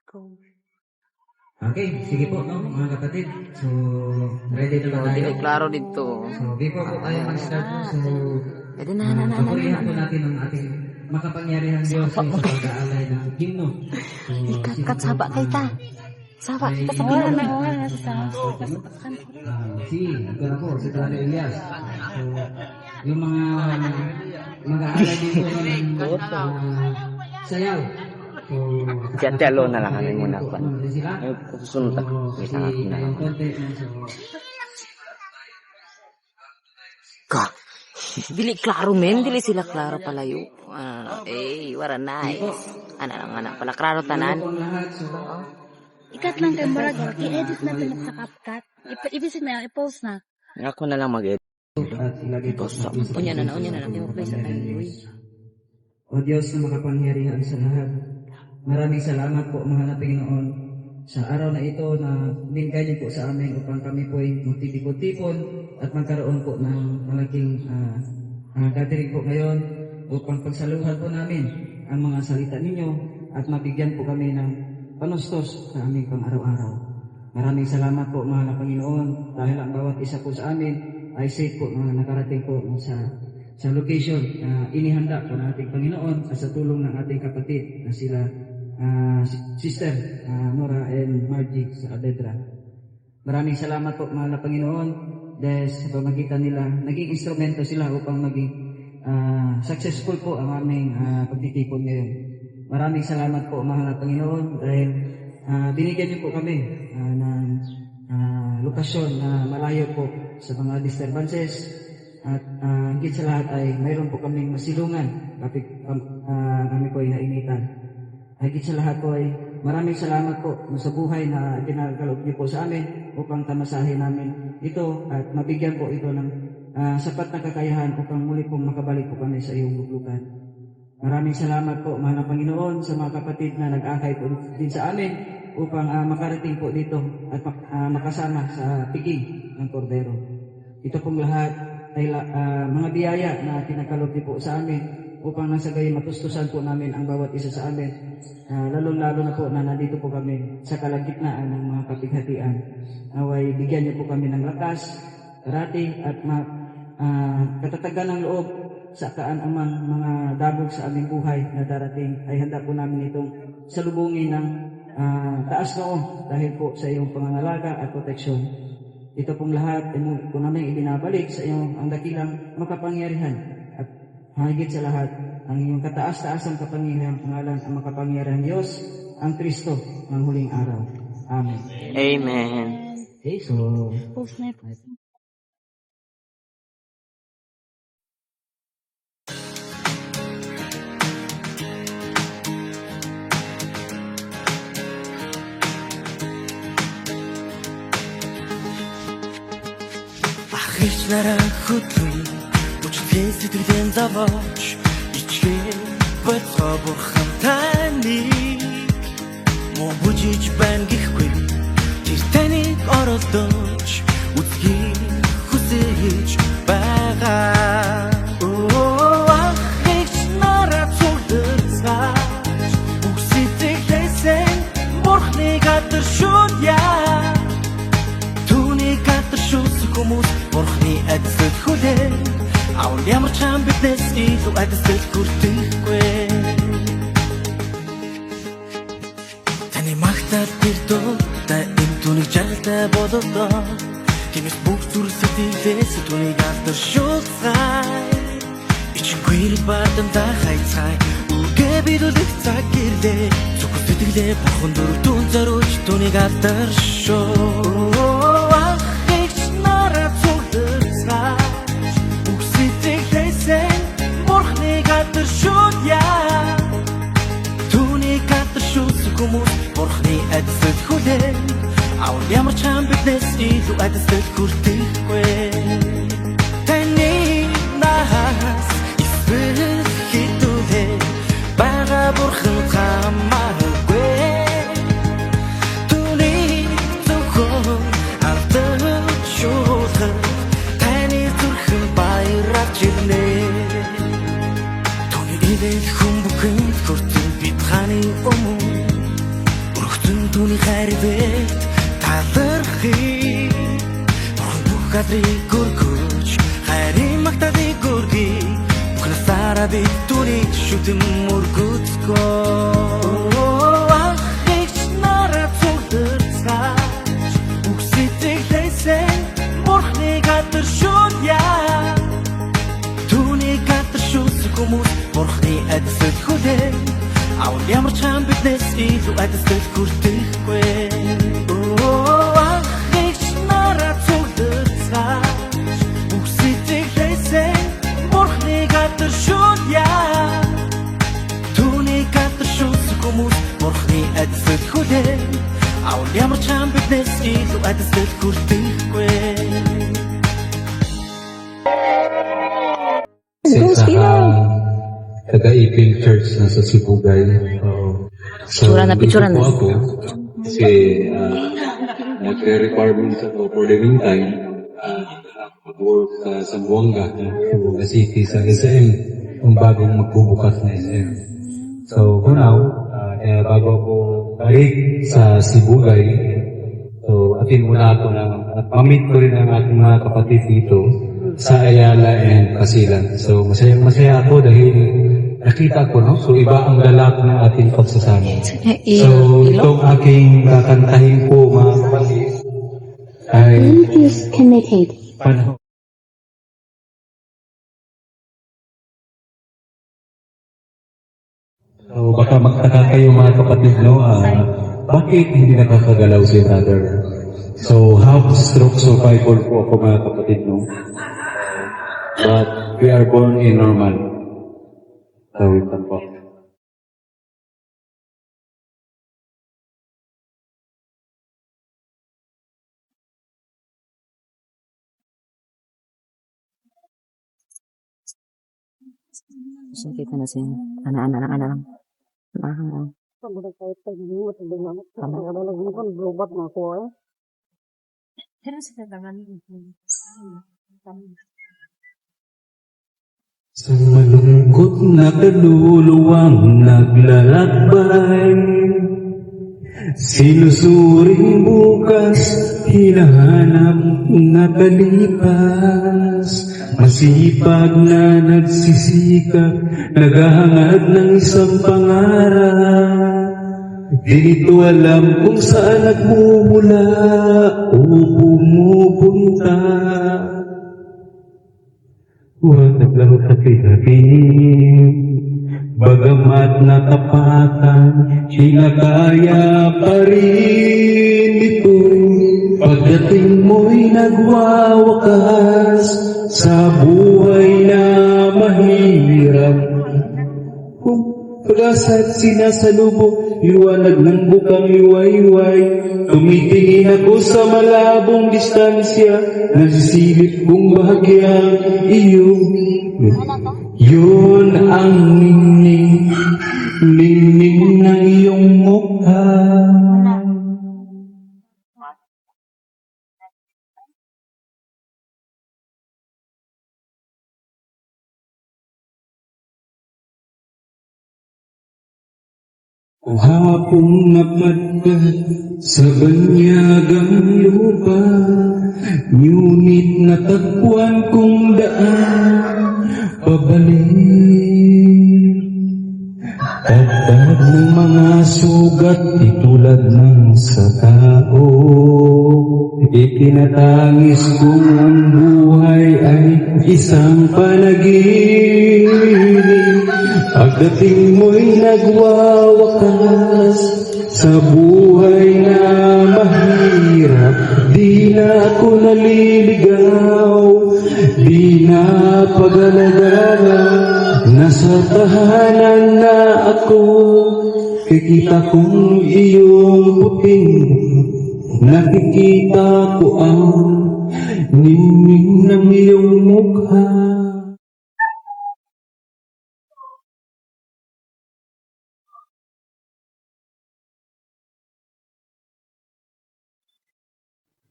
Go. Okay, sige po, no, mga kapatid. So, ready na ba tayo? Dili klaro dito. So, before po tayo mag-start, so, Pwede na. papurihan po natin ang ating makapangyarihan Diyos sa pag-aalay ng himno. So, Ikakat saba kay ta. Saba kita sa Wala Ginoo. na sa si, ito na po, si Brother Elias. So, yung mga mag-aalay dito ng sayaw. So, Tiyalo na lang kami muna ko. sila. Susunod ako. May sangat na lang. Ka. Dili klaro men, dili sila klaro palayo. Wara nice. Anak pala klaro tanan. Ikat lang kay Murag, i-edit natin sa CapCut. Ibisig na, i-post na. Ako na lang mag-edit. At ilagay po sa Unya na lang. I-play sa tayo. O Diyos na makapangyarihan sa lahat, maraming salamat po mga Panginoon sa araw na ito na binigay niyo po sa amin upang kami po ay magtitipon-tipon at magkaroon po ng malaking gathering po ngayon upang pagsaluhan po namin ang mga salita ninyo at mabigyan po kami ng panustos sa aming pang-araw-araw. Maraming salamat po mga Panginoon dahil ang bawat isa po sa amin ay safe po mga nakarating po sa location na inihanda po ng ating Panginoon at sa tulong ng ating kapatid na sila Sister Nora and Margie sa Adedra. Maraming salamat po mga Panginoon dahil sa pamagitan nila naging instrumento sila upang maging successful po ang aming pagtitipon ngayon. Maraming salamat po mga Panginoon dahil binigyan niyo po kami ng lokasyon na malayo po sa mga disturbances. At higit sa lahat ay mayroon po kaming masilungan kapag kami po ay nainitan. Higit sa lahat po ay maraming salamat po sa buhay na ginagalob niyo po sa amin upang tamasahin namin ito at mabigyan po ito ng sapat na kakayahan upang muli pong makabalik po kami sa iyong luglugan. Maraming salamat po mga Panginoon sa mga kapatid na nag-akay po din sa amin upang makarating po dito at makasama sa piging ng kordero. Ito pong lahat ay mga biyaya na tinakalob niyo po sa amin upang nasa gayon matustusan po namin ang bawat isa sa amin. Lalo-lalo na po na nandito po kami sa kalagitnaan ng mga kapighatian. Naway bigyan niyo po kami ng lakas, karati at katatagan ng loob sa kaanamang mga dagog sa aming buhay na darating ay handa po namin itong salubungin ng taas noo dahil po sa iyong pangangalaga at proteksyon. Ito pong lahat ay po namin ibinabalik sa iyong ang dakilang makapangyarihan at higit sa lahat ang iyong kataas-taasang kapangyarihan pangalan ang makapangyarihan Diyos, ang Kristo ng huling araw. Amen. Amen. Okay, so Post na, post. Ахиж нараа хөдлөе Бүчлээ сэтгэлэн заваач Ичгээ боцоо бурхан таны Мо бүжиж байна гэхгүй Тэр таныг оролдож Үзгийг хүсэж байгаа Ахиж нараа цугларцаач Бүх сэтгэлээсээ Бурхны гадар шүнья Хүмүүс Бурхны адилд хүлээн Авал ямар ч ам биднес илүү адилд хүртэхгүй Таны магтаад тэр дуудаа энэ түүнийг жаргалтай бололоо Тиймээс бүх зүрх сэтгэлээс түүнийг алдар шуулцгаая Ичингүй бадамдаа хайцгаая Үгээ бидүүлэх цаг ирлээ Зүгт сэтгэлээ бурхан дөрөвдүн зориулж түүнийг алдар шуу Хүмүүс Бурхны адилд хүлээн Авал ямар ч ам биднес илүү адилд хүртэхгүй Таны наас эсрэг хитүүлээ Бага Бурхан хамаагүй Түүний зөвхөн алдаж шуулах Таны зүрхэн баярч ирнэ Түүний ивэл хүн бүхэнд хүртэн бид ханы өмнө түүний хайр дэвт талархи бүх гадрыг гөргөж хайрын магтаадыг гөргий бүхнасаараа би түүний шүтэн мөргөцгөө ахич нараа цогтөрцгаач бүх сэтгэлээсээ бурхны гадар шүтья түүний гадар шүтэх хүмүүс бурхны эцэд хүлээ Авал ямар ч хам биднес илүү эцэд хүртэхгүй ахич нараа цогтөрцгаач бүх сэтгэлээсээ бурхны гадар шүтья түүний гадар шүтэх хүмүүс бурхны эцэд хүлээ Авал ямар ч хам биднес илүү эцэд хүртэхгүй taga-Ipil Church na sa Sibugay. Picturean na, picturean na. Ako, kasi nagre-requirements ako for the meantime, mag-work sa Zamboanga City, sa SM, yung bagong magbubukas na SM. So, for now, bago ako balik sa Sibugay, so, atin muna ako at mamit ko rin ang ating mga kapatid dito sa Ayala and Kasilan. So, masaya ako dahil nakita ko, no? So, iba ang galak ng ating pagsasama. So, itong aking kakantahin po, mga kapatid, ay Bluetooth connected. panahon. So, baka magtaka kayo mga kapatid, no? Bakit hindi nakakagalaw si brother? So, half-stroke survival po ako mga kapatid, no? But we are born in normal. Tawitan po. So, kita na siya. Ana lang. Sa malungkot na kaluluwang naglalakbay, sinusuring bukas, hinahanap na kalipas. Masipag na nagsisikap, naghahangad ng isang pangarap. Dito alam kung saan nagmumula o pumupunta. Huwag naglaro sa kinatin, bagamat natapatan, kinakaya pa rin ito. Pagdating mo'y nagwawakas sa buhay na mahirap. Kung pag-asa't sinasalubong, liwanag ng bukang liwayway. Tumitingin ako sa malabong distansya, nasisilip kong bahagyang iyo. Yun ang ningning ng iyong mukha. O hapong napadpad sa banyagang lupa, ngunit natagpuan kong daan pabalik. Dagdag ng mga sugat, itulad ng sa tao. Itinatangis kong ang buhay ay isang panaginip. Pagdating mo'y nagwawakas sa buhay na mahirap. Di na ako naliligaw, di na pag-alagala. Nasa tahanan na ako, kikita kong iyong puting. Nakikita ko ang ningning ng iyong mukha.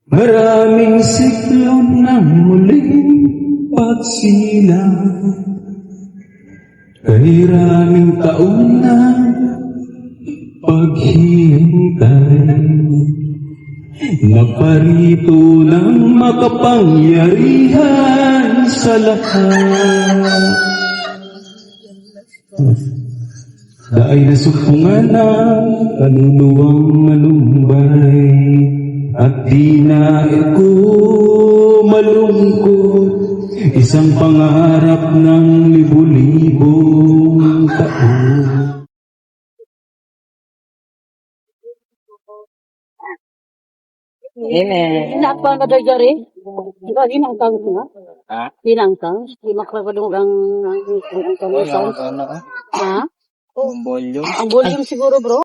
Maraming siklon ng muling pagsilang, kay raming taon na paghihintay, naparito ng makapangyarihan sa lahat. Daay nasupungan ng kaluluwang malumbay, at di na ako malungkot, isang pangarap ng libu-libong taon. Amen. Apa na daw jari? Diba, dinangkang nga? Ha? Dinangkang? Di makakadung ang sound. Ha? Ang volume? Ang volume siguro, bro.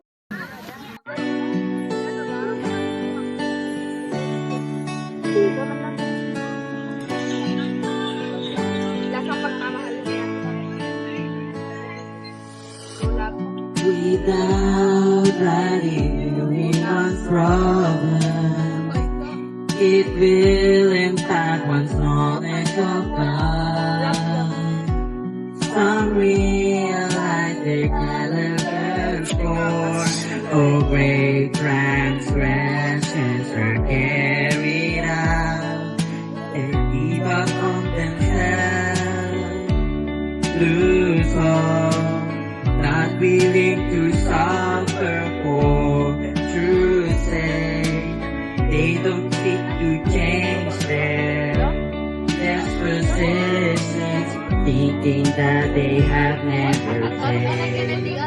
Without writing on problem, it will impact one's knowledge of God. Some realize their caliber for great transgressions are carried out and give up on themselves, lose hope, not willing to suffer for truth's sake. They don't seek to change their positions, thinking that they have never changed.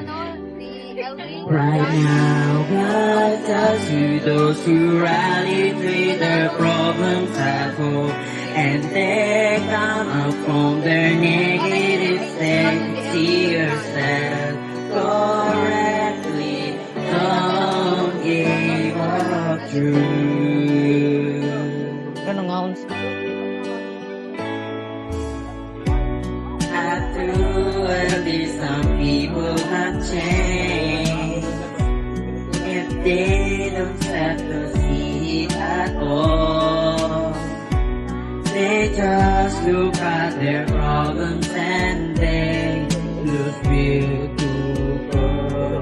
Right now, God tells you those who rally with their problems at home, and they come up from their negative state. See yourself correctly, don't give up truth. After at least some people have changed, if they don't have to see it at all. They just look at their problems and they lose will to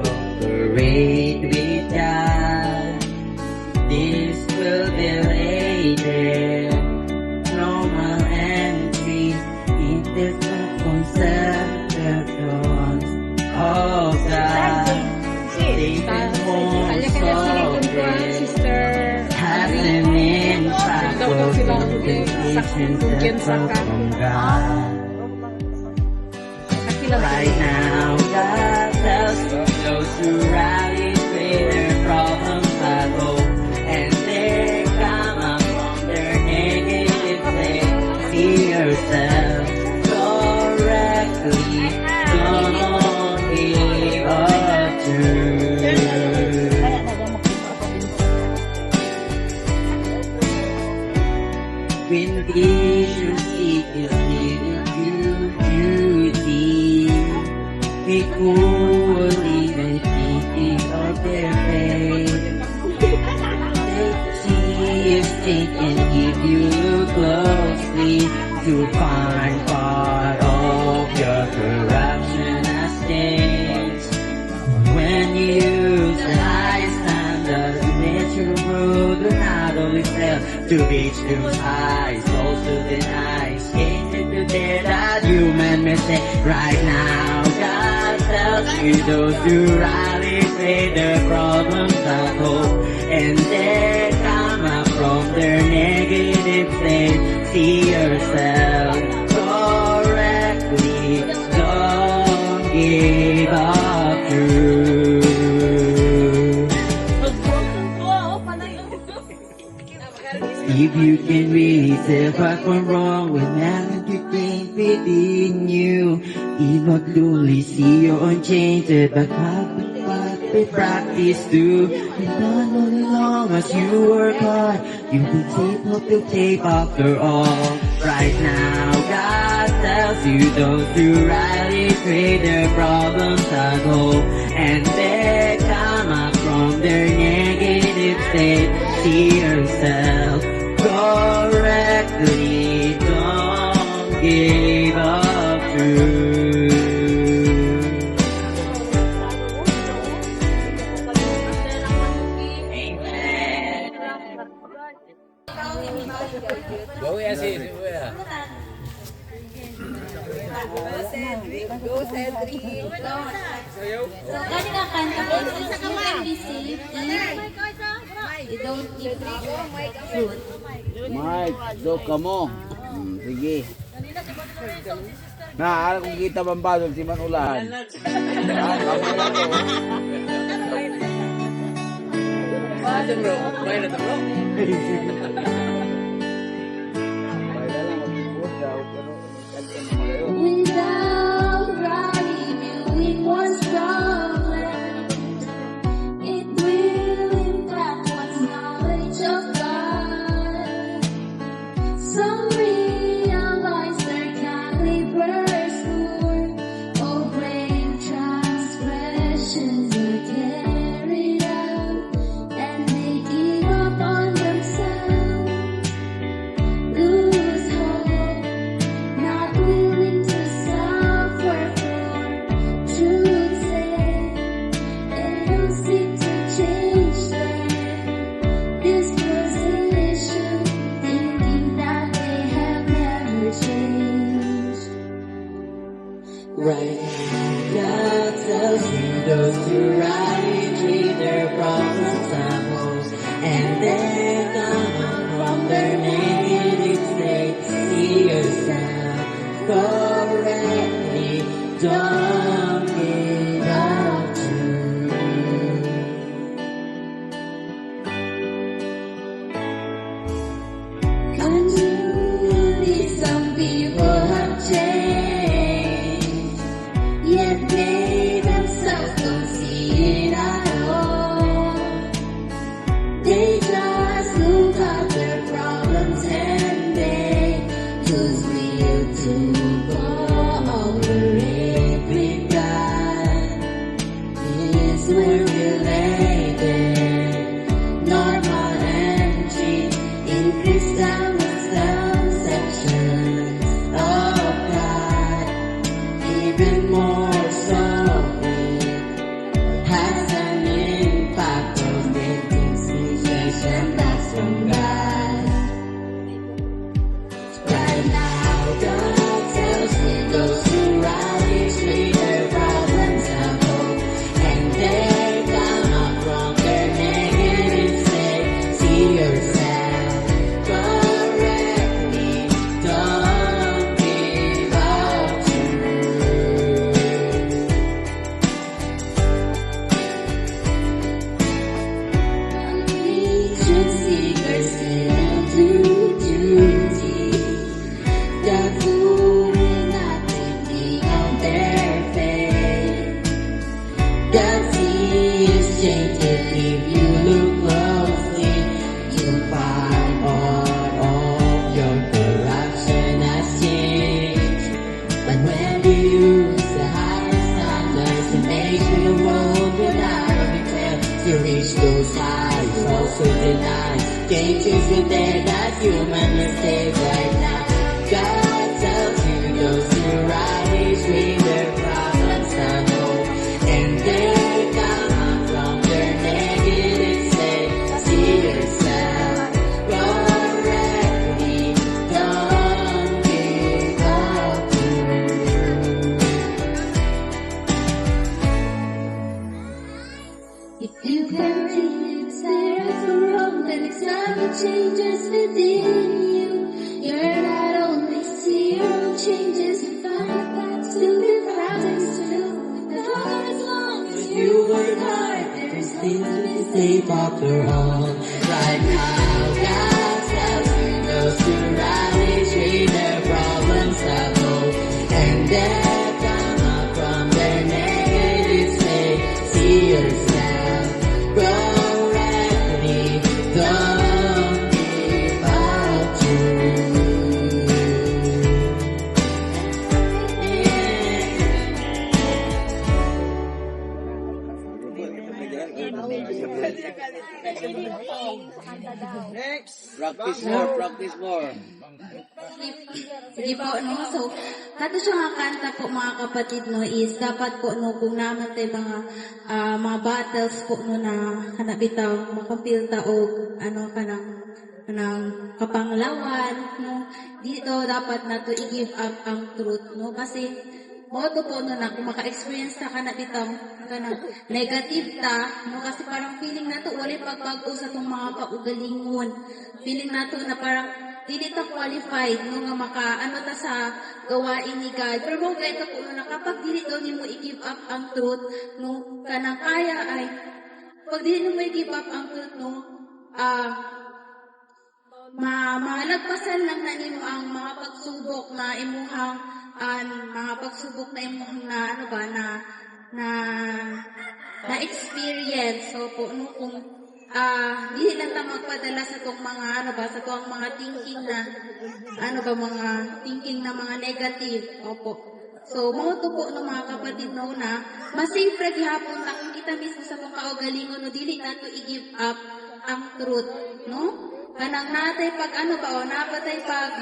cooperate with God. This will delay their normal entry into the conceptions of God. They can also has an impact on the nations from God. Right now, God tells those who rally with their problems at home, and they come up from their negative state. See yourself correctly, don't give up truth. When vision seekers needed beauty, equally they thinking of their faith. They see if they can give you closely to find part of your corruption as things. When you use the high standards, nature road not always fail to reach those highs, also denies gain to dare that human mistake. Right now, God tells you those who rally say their problems at home, and they come up from their negative state. See yourself correctly, don't give up truth. If you can really tell right from wrong when you think within you, you not only see your own changes, but we practice too. And not only long as you work hard, you will tape up the tape after all. Right now, God tells you those who rally with their problems at home, and they come up from their negative state. See yourself correctly, don't give up truth. Kani nga kanta ko, you can receive if you don't eat fruit. Mike, do ka mo. Sige. Na, kung kita bambadol si Manulahan. Without writing you in one strong letter, it will impact one's knowledge of God. Some realize their calibers more, obeying transgressions are carried out, and they give up on themselves, lose hope, not willing to suffer for truth's sake. They don't seek to change their disposition, thinking that they have never changed. Right now, God tells you those who right treat their problems at most, and they're gone from their negative state. See yourself correctly, don't give up too. Continually, some people have changed, yet they themselves don't see it at all. They just look at their problems and they choose will to cooperate with God. Is regulated, normal entry in Christian sections of God. Even more so, has an impact on making situation that's from God. Right now, God tells me those who rise with their problems at home, and they're gonna from their negative state. See yourself correctly, don't give up truth seekers still do duty. They're fooling, not thinking of their faith. God sees change if you look closely. You'll find part of your corruption has changed. But when you use the higher standards to make sure the world without a repair, you reach those highs, also deny changes within that human mistake right now. God tells you those who rise with their problems at home, and they're gone from their negative state. See yourself correctly, don't give up. If you continue to stare at the wrong, then it's time to changes within you. You're not only see your own changes, you find that to be thousands too. The door as long as you work hard, there's things to be safe after all. Right now, God tells you those who rise with their problems at home, and they're gonna from their negative state. See yourself correctly, don't give up too. Practice more, practice more. Sige po, no? So, kato siya nga kanta po mga kapatid, no, is dapat po, no, kung naman tayo mga battles po, no, na hanapitaw, makampilta o, ano, kanang kanang kapanglawan, no? Dito dapat na to i-give up ang truth, no? Kasi mo to po no na kung maka-experience ta ka na bitaw kanang negative ta, no? Kasi parang feeling na to wala pagbago sa tong mga kaugalingon. Feeling na to na parang dili ta qualified no nga maka ano ta sa gawain ni God. Pero mo ito po no na kapag dili daw nimo i-give up ang truth, no? Kanang kaya ay pag dili mo i-give up ang truth, no? Malagpasan lang na nimo ang mga pagsubok na imuhang mga pagsubok na imuhang na ano ba na experience. So po no kung dili lang ta magpadala sa tong mga ano ba sa tong mga thinking na ano ba mga thinking na mga negative. Opo. So mo to po no mga kapatid no na mas-safe ra gihapon ta kung kita mismo sa tong kaugalingon no dili nato i-give up ang truth, no? Kanang natay pag ano ba o napatay pag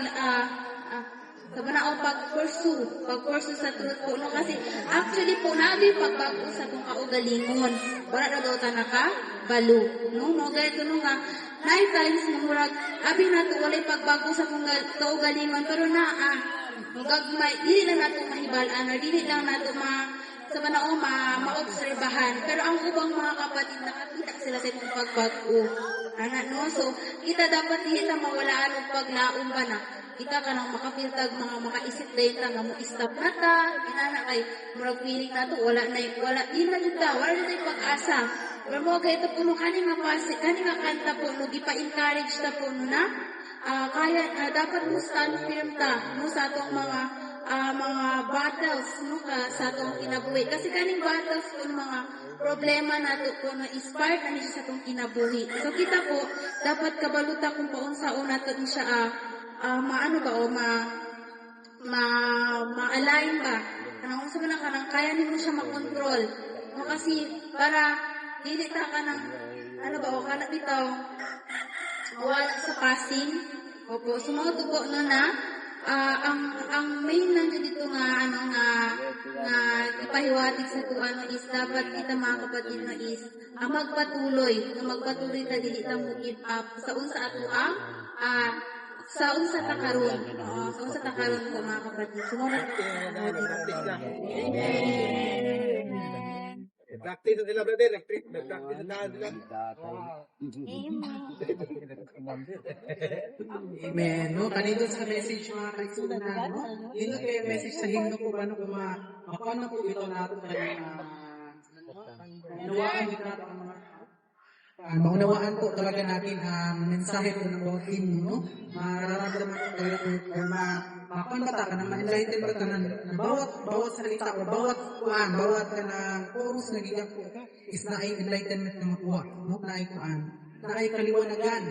sabi na o pag-pursue sa truth po no kasi actually po nabi pagbago sa tong kaugalingon wala na daw ta nakabalo no mo ganito no nga 9 times na murag abi nato walay pagbago sa tong kaugalingon pero gagmay dili lang nato mahibalan or dili lang nato sabi na o maobserbahan pero ang ubang mga kapatid nakakita sila sa itong pagbago. No? So, kita dapat hindi na mawalaan ng paglaom ba na. Kita ka nang makapiltag mga makaisip din ta nga mo stop na ta. Inana kay murag feeling na to wala di na jud ta wala na pag-asa. Pero mo kay ito puno kani nga pasi kani nga kanta po no gipa-encourage ta po no na kaya dapat mo stand firm ta no sa atong mga battles no sa atong kinabuhi kasi kaning battles kun mga problema nato ko na is-part na niya sa itong kinabuhi. So kita po, dapat kabaluta kung paunsaon nato siya, maano ba o ma-align ba? Kanang unsa man kanang kaya nimo siya makontrol. No, kasi para dili ta ka ng ano ba o kana bitaw wala sa passing. Opo, sumunod po no na ang main lang dito nga nga ipahiwatig sa tuano is dapat kita mga kapatid no is magpatuloy ta dili ta mo give up sa unsa ato sa unsa ta karon ko mga kapatid sumunod practice nila brother, practice na nila. Amen. No, kanito sa message mga kaisunan, no? Dito kayo message sa himno ko ano kung paano po ito nato nawaan dito nato ang mga maunawaan po talaga natin ang mensahe po ng bawat himno, no? Mararamdaman ko talaga kung makapanda ka na ma-enlighten ba ka na bawat salita o bawat ka na chorus na gigap po is na ay enlightenment na makuha, no? Na ay kuan, na ay kaliwanagan.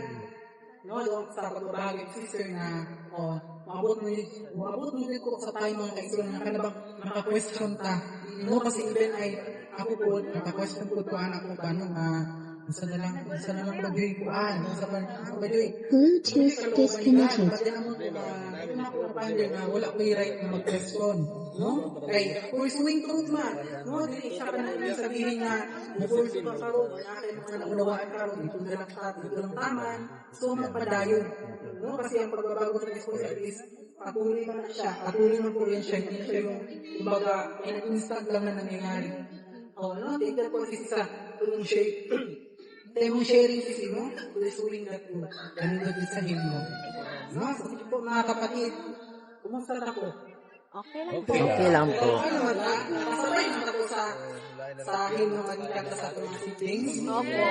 No, doon sa pagbabagay sister na maabot mo din ko sa tayo mga kaisunan na kanabang maka-question ta. No, kasi even ay ako po, maka-question po ko anak ko paano Isa na lang bagay ko sa bagay. Bluetooth disconnected. Wala ko yung right na mag-question. No? Kay, pursuing truth man. No? Dili siya ka na sabihin na pursue ka karon, kaya naunawaan karon, dito na lang taman. So, magpadayon. No? Kasi ang pagbabago sa discourse is patuloy man siya. Patuloy man po yan siya. Hindi siya yung, kumbaga, instant lang na nangyayari. No? Tignan po kasi sa tulong shape. Tayo mong sharing sisi mo, pursuing that po. Ganun na din sa himno. No? So, po mga kapatid, kumusta na po? Okay lang po. Okay naman na. Kasabay naman ako sa himno magkikata sa mga siblings. Opo.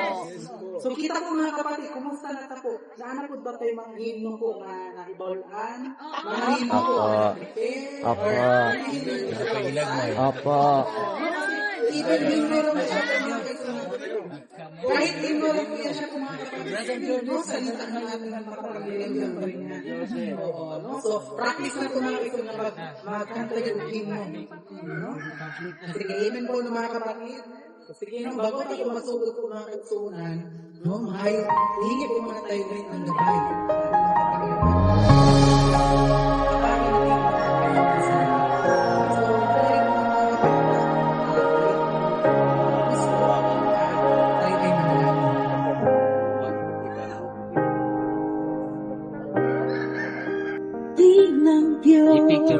So kita ko mga kapatid, kumusta na po? Naana po ba tayo mga himno po na naibawalan? Mga himno po na prepare? Opo. Even himno lang siya po mga kaisunod. Kahit himno lang po yan siya po mga kapatid. No, salita na natin ang makapagalilang pa rin niya. So, practice na po mga kaisunod na magkanta yung himno. Sige, amen po ng mga kapatid. Sige, bago tayo masugod po mga kaisunan, hingi po muna tayo rin ang gabay.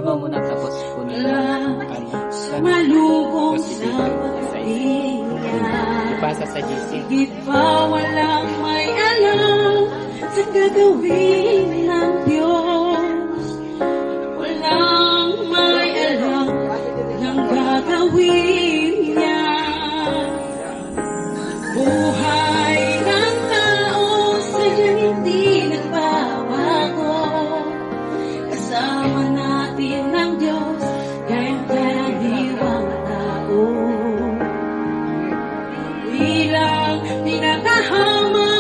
mo muna tapos kunin mo. Sumalubong Tapos sa pagtingin. ipasa sa GC. Di pa walang may alam sa gagawin ng Diyos. Walang may alam ng gagawin niya. Buhay ng tao sadyang hindi nagbabago. Kasama natin ng Diyos kahit karaniwang tao. Bilang pinakahama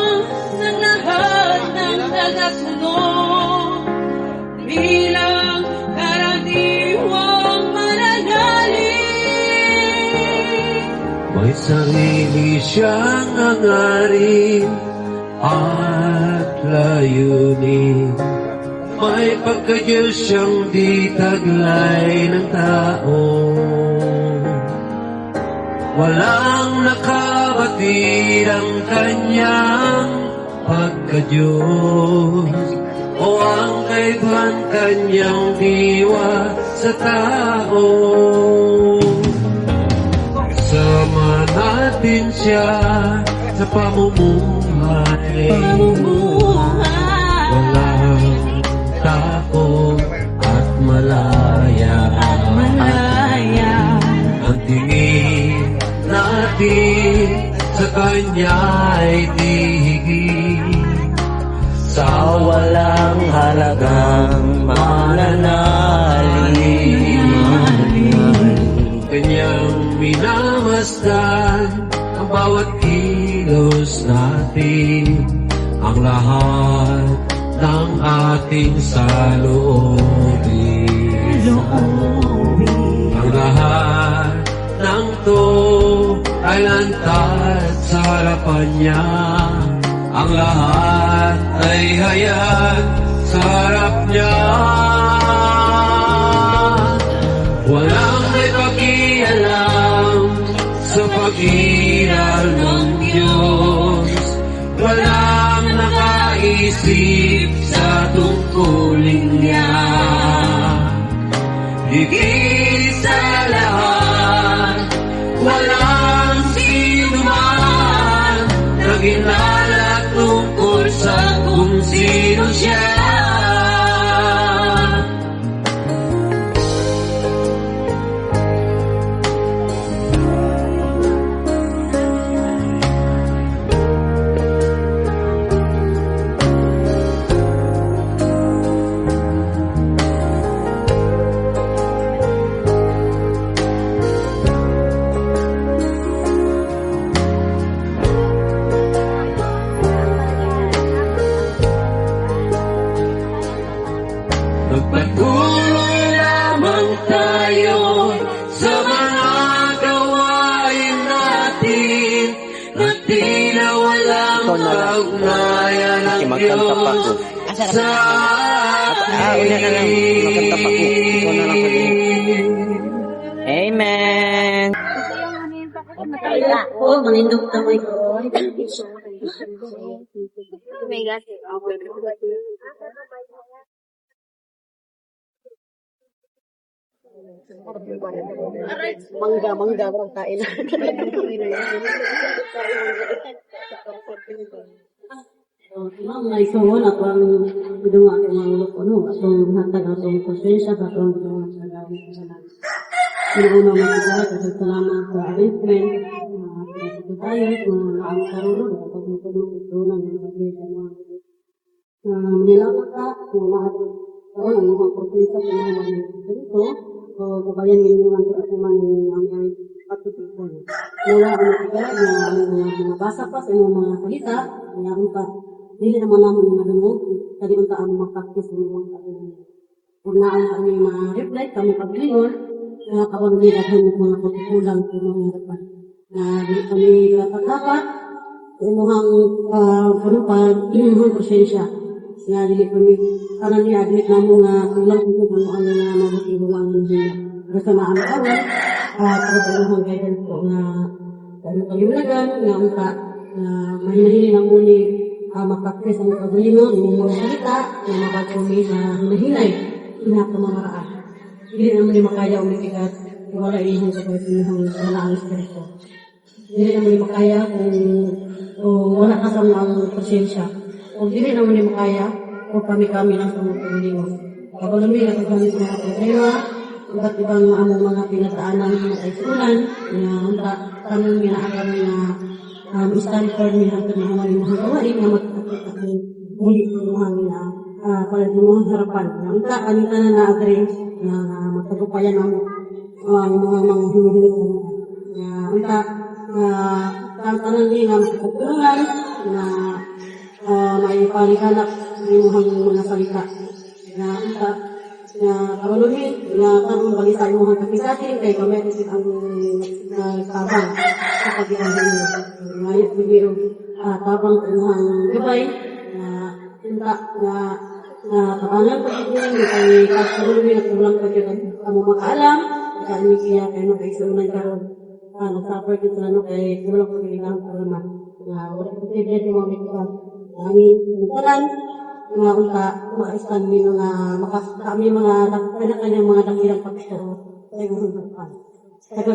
ng lahat ng tagasunod. Bilang karaniwang mananalig. May sarili siyang hangarin at layunin. May pagkadyos siyang di taglay ng tao. Walang nakabatid ang kanyang pagkadyos o ang kaiban kanyang diwa sa tao. Sama natin siya sa pamumuhay. Walang takot at malaya. Ang tingin natin sa Kanya'y tigil. Sa walang halagang mananalig. Kanyang minamasdan ang bawat kilos natin, ang lahat ng ating saloobin. Ang lahat ng to ay lantad sa harapan niya. Ang lahat ay hayag sa harap niya. Walang may pakialam sa pag-iral ng Diyos. Walang nakaisip sa tungkulin niya. Higit sa lahat, walang sino man nagilala tungkol sa kung sino siya. Magpatuloy lamang tayo sa mga gawain natin na tila walang kaugnayan ng Diyos sa Una na lang. Magkanta pa ko. Ikaw na lang sabihin. Amen. Oh, manindog na mo ito. Mangga, parang kain. Ma'am, naisuon ako ang ginawa ng mga lukuno. Atong hatag atong konsensya, atong ginawa sa gawin sa lahat. Sinauna magigara, kasi salamat sa arrangement. Ito tayo, kung naang karulog, kapag matulog ito ng mga mga nilapat ka, kung lahat karoon ang mga konsensya sa mga dito, o kabayan ng mga katuman ng mga patutupon. Nawa ang magigara na nabasa pa sa mga salita, kaya pa, hindi naman naman yung madungo, tadi unta ang mag-practice ng mga katuman. Kung naan kami ma-reply, kami pag-lingon, kawan kami dahil ng mga patutulang sa mga harapan. Na kami dapat umuhang panupan, inuhang prosensya. Nga dili kami, kanan niya, admit na mo nga, kulang kung ano na mabuti-buwang niya. Basta maamit-awal, pagkaluhang guidance po na kaliwalagan, nga unta, mahinahin na muli, mag-practice ang kagalingon, yung mga salita, na mabagpumi na hinahinay, pinakamaraan. Dili naman ni makaya umikikat kung wala ihong sa pagpinahang wala ang espiritu. Dili naman ni makaya kung wala ka sa mga pasensya. Kung dili naman ni makaya kung kami lang sa mga pagdingon. Pagkalami na kami sa mga problema, iba't ibang among mga pinataanan ng kaisunan, na unta kami minaagam na stand firm niya ang pinahamaling mga gawain na magkakit at muli ng mga palagimong harapan. Na unta kami tanan na agree na magtagupayan ang mga hinihilig na unta tanan din ang pagtulungan na may palihanap ng mga salita na unta na kamalumi na karong balita yung mga kapisasin kay kami ang tabang sa pag-iahon ngayon bigiro tabang ang gabay na unta na kapanan pa ito kay kamalumi na kulang pa ito ang makaalam kaya kaya kayo kaisunan karon nagsuffer dito na kay kulang pa ito ang programa na wala ko ito yung mga ito ang tanan mga unta, mga istanmin nga kami mga kanya-kanyang mga dakilang pagkaro sa iyong hanggang.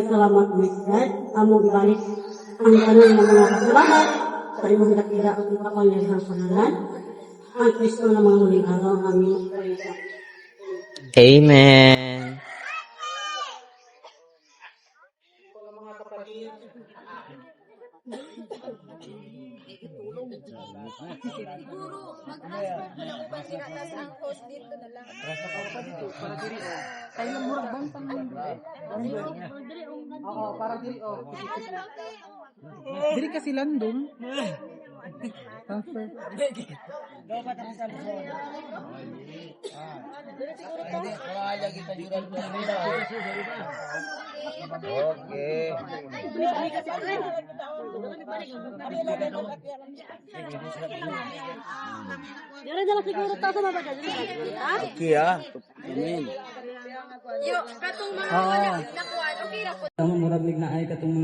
Salamat, Miss God. Among ibalik ang tanong ng mga kasalamat sa iyong dakila at kapangyarihang pangalan. Ang Kristo na mga muling araw ang aming magpalita. Amen. Diri kasi landong. Okay. Dere dala siguro ta sa mga bagay. Okay Amen. Yo, katong mga wala nakuha, okay ra po. Tama murag na ay katong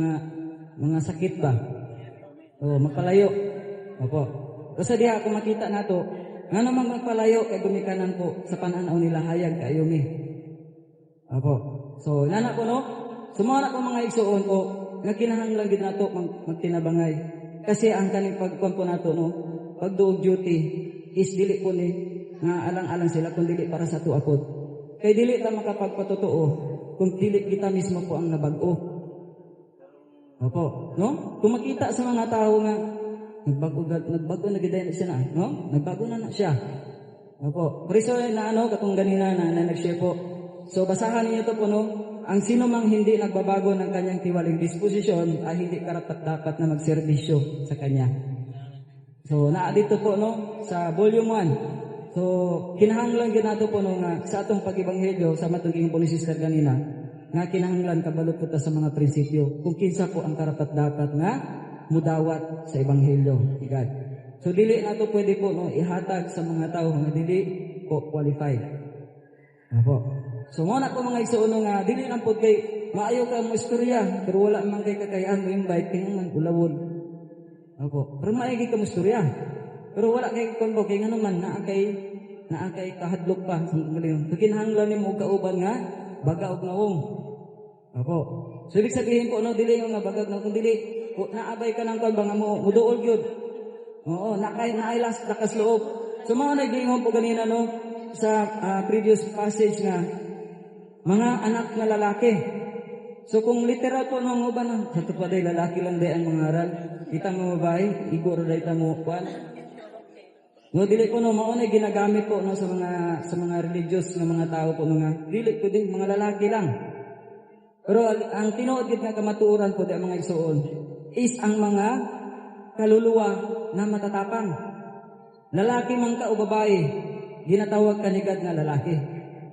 mga sakit ba? Magpalayo. Opo. Kasi diha ako makita nato, nga naman magpalayo kay gumikanan po sa pananaw nila hayag kayo mi. Opo. So, nana ko no, sumana ko mga igsuon ko, nga kinahanglan gid nato magtinabangay. Kasi ang kaning pagkuan po nato no, pagduog duty is dili po ni nga alang-alang sila kung dili para sa tuapod. Kay dili ta makapagpatotoo kung dili kita mismo po ang nabag-o. Opo, no? Kung makita sa mga tao nga nagbago na giday na siya na, no? Nagbago na siya. Opo. Preso na katong ganina na nag-share po. So basahan niyo to po no, ang sino mang hindi nagbabago ng kanyang tiwaling disposisyon ay hindi karapat-dapat na magserbisyo sa kanya. So naa dito po no sa volume 1. So kinahanglan gyud nato po no nga sa atong pag-ebanghelyo sa matuging po ni Sister kanina nga kinahanglan kabalot po ta sa mga prinsipyo kung kinsa po ang karapat-dapat nga mudawat sa ebanghelyo. God. So dili nato pwede po no ihatag sa mga tao nga dili po qualified. Apo. So muna po mga igsuon nga dili lang po kay maayo ka mo istorya pero wala man kay kakayan mo invite kay man ulawon. Apo. Pero maigi ka mo istorya. Pero wala kay konbo kay ngano man naa kay kahadlok pa sa galing. Kinahanglan nimo kauban nga baga og nawong. Apo. So ibig sabihin po no dili nga bagag na kun dili naabay ka ng kalbang mo muduol gyud. Oo, naailas lakas loob. So mga nagingon po ganina no sa previous passage nga mga anak na lalaki. So kung literal po nung uban na sato pa day lalaki lang day ang mga aral. Kita mo babae, igor day ta mo kwan. No dili ko no mao na ginagamit po no sa mga religious na mga tao po nga dili ko din mga lalaki lang. Pero ang tinuod gid nga kamatuoran po di mga igsuon is ang mga kaluluwa na matatapang. Lalaki man ka o babae, ginatawag ka ni God na lalaki.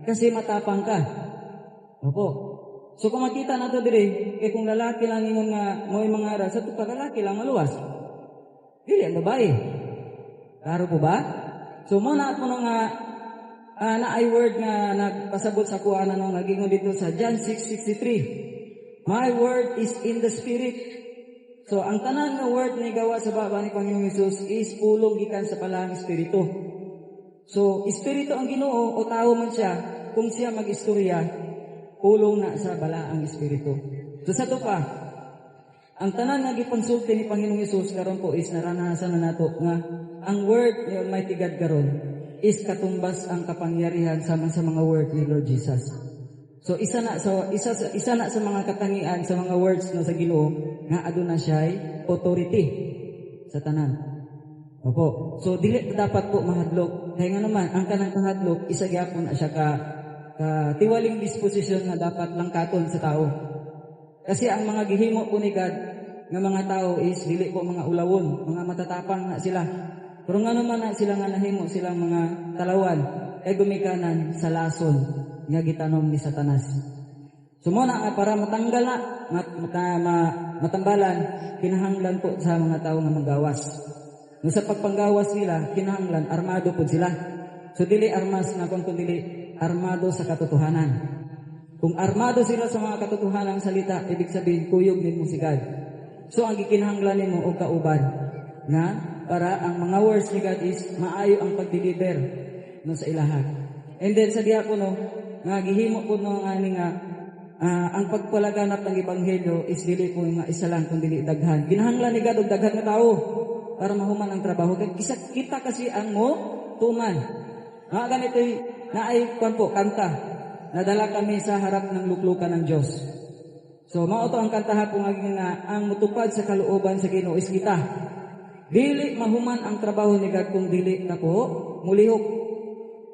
Kasi matapang ka. Opo. So kung makita nato dire, kay kung lalaki lang ingon nga mo'y mga aral, sa tupa lalaki lang maluwas. Dili ang babae. Klaro po ba? So muna mo nga naay word nga nagpasabot sa kuana no nagingon dito sa John 6:63. My word is in the spirit. So, ang tanan nga word na igawa sa baba ni Panginoong Hesus is pulong gikan sa palang Espiritu. So, Espiritu ang Ginoo o tao man siya, kung siya mag-istorya, pulong na sa balaang espiritu. So sa to pa, ang tanan nga gipansulti ni Panginoong Hesus karon po is naranasan na nato nga ang word ni Almighty God karon is katumbas ang kapangyarihan sama sa mga word ni Lord Jesus. So isa na sa mga katangian sa mga words no sa Ginoo nga aduna siya'y authority sa tanan. Opo. So dili dapat po mahadlok. Kaya nga naman ang kanang kahadlok isa gyapon na siya ka tiwaling disposisyon na dapat langkaton sa tao. Kasi ang mga gihimo po ni God nga mga tao is dili po mga ulawon, mga matatapang na sila. Pero nga naman na sila nga nahimo silang mga talawan ay gumikanan sa lason nga gitanom ni Satanas. So muna nga para matanggal na matambalan kinahanglan po sa mga tao nga manggawas. No sa pagpanggawas nila kinahanglan armado po sila. So dili armas na kun dili armado sa katotohanan. Kung armado sila sa mga katotohanan salita, ibig sabihin kuyog nimo si God. So ang gikinahanglan nimo og kauban na para ang mga words ni God is maayo ang pagdeliver no sa ilaha. And then sa diakono nga gihimo po no nga ni nga ang pagpalaganap ng ebanghelyo is dili po nga isa lang kun dili daghan. Kinahanglan ni God og daghan nga tawo para mahuman ang trabaho. Kay kita kasi ang mo tuman. Nga ganito na ay po kanta. Nadala kami sa harap ng luklukan ng Diyos. So mao to ang kantaha po nga ang mutupad sa kalooban sa Ginoo is kita. Dili mahuman ang trabaho ni God kung dili na po mulihok.